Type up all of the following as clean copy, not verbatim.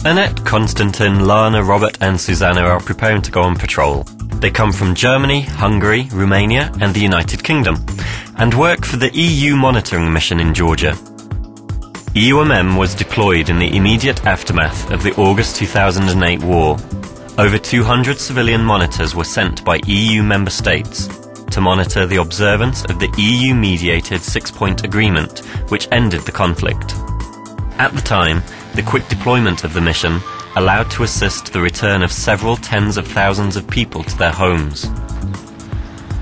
Annette, Konstantin, Lana, Robert and Susanna are preparing to go on patrol. They come from Germany, Hungary, Romania and the United Kingdom, and work for the EU monitoring mission in Georgia. Eumm was deployed in the immediate aftermath of the August 2008 war. Over 200 civilian monitors were sent by EU member states to monitor the observance of the EU-mediated six-point agreement, which ended the conflict. At the time, the quick deployment of the mission allowed to assist the return of several tens of thousands of people to their homes.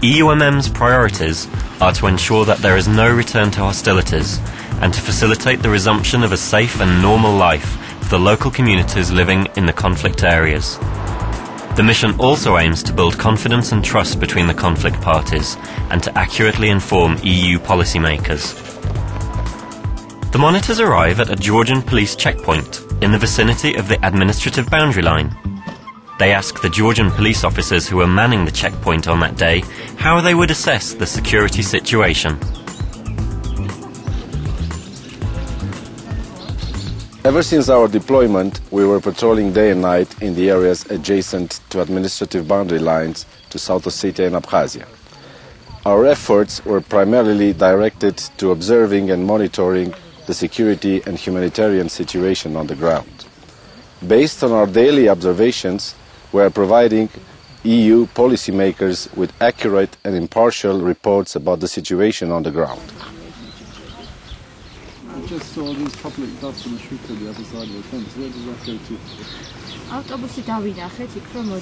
Eumm's priorities are to ensure that there is no return to hostilities and to facilitate the resumption of a safe and normal life for the local communities living in the conflict areas. The mission also aims to build confidence and trust between the conflict parties and to accurately inform EU policymakers. The monitors arrive at a Georgian police checkpoint in the vicinity of the administrative boundary line. They ask the Georgian police officers who were manning the checkpoint on that day how they would assess the security situation. Ever since our deployment, we were patrolling day and night in the areas adjacent to administrative boundary lines to South Ossetia and Abkhazia. Our efforts were primarily directed to observing and monitoring the security and humanitarian situation on the ground. Based on our daily observations, we are providing EU policymakers with accurate and impartial reports about the situation on the ground. I just saw these public bus and shoot to the other side of the fence. Where does that go to? Autobusi davida, kheti kromodi.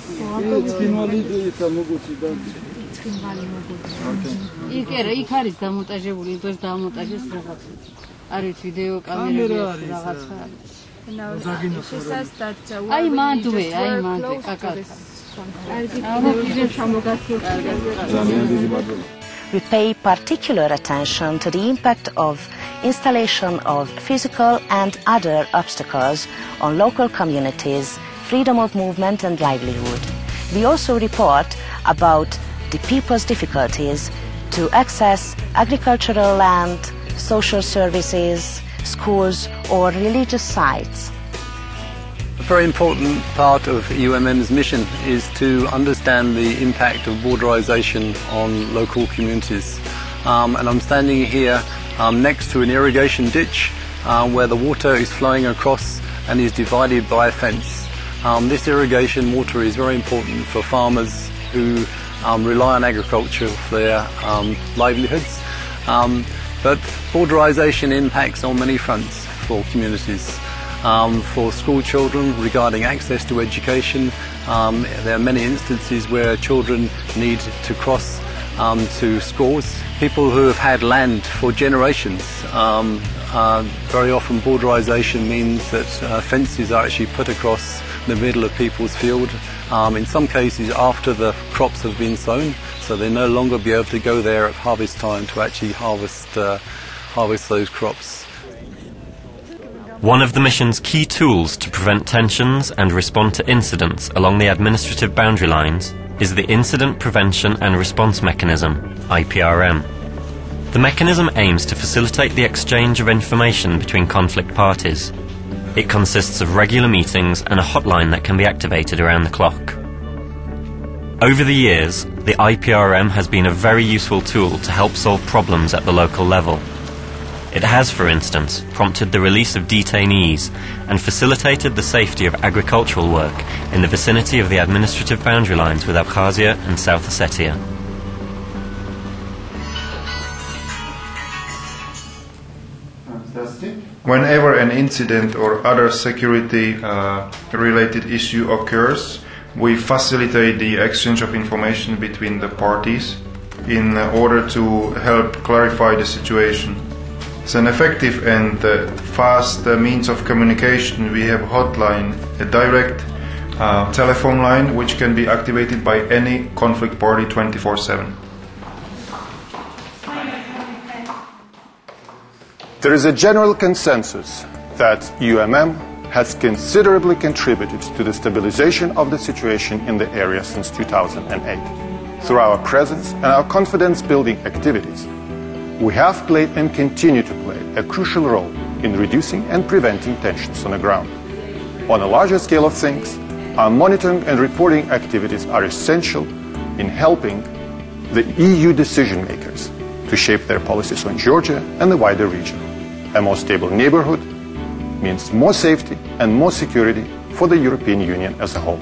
იქ არის დამონტაჟებული, ეს დამონტაჟეს რაღაც. არის ვიდეო კამერები რაღაცა. აი მანდვე, კაკა. We pay particular attention to the impact of installation of physical and other obstacles on local communities, freedom of movement and livelihood. We also report about the people's difficulties to access agricultural land, social services, schools or religious sites. A very important part of Eumm's mission is to understand the impact of borderisation on local communities. And I'm standing here next to an irrigation ditch where the water is flowing across and is divided by a fence. This irrigation water is very important for farmers who rely on agriculture for their livelihoods. But borderisation impacts on many fronts for communities. For school children regarding access to education, there are many instances where children need to cross to schools. People who have had land for generations, very often borderisation means that fences are actually put across the middle of people's field, in some cases after the crops have been sown, so they no longer be able to go there at harvest time to actually harvest those crops. One of the mission's key tools to prevent tensions and respond to incidents along the administrative boundary lines is the Incident Prevention and Response Mechanism, IPRM. The mechanism aims to facilitate the exchange of information between conflict parties. It consists of regular meetings and a hotline that can be activated around the clock. Over the years, the IPRM has been a very useful tool to help solve problems at the local level. It has, for instance, prompted the release of detainees and facilitated the safety of agricultural work in the vicinity of the administrative boundary lines with Abkhazia and South Ossetia. Whenever an incident or other security-related issue occurs, we facilitate the exchange of information between the parties in order to help clarify the situation. It's an effective and fast means of communication. We have a hotline, a direct telephone line, which can be activated by any conflict party 24/7. There is a general consensus that Eumm has considerably contributed to the stabilization of the situation in the area since 2008. Through our presence and our confidence-building activities, we have played and continue to play a crucial role in reducing and preventing tensions on the ground. On a larger scale of things, our monitoring and reporting activities are essential in helping the EU decision makers to shape their policies on Georgia and the wider region. A more stable neighborhood means more safety and more security for the European Union as a whole.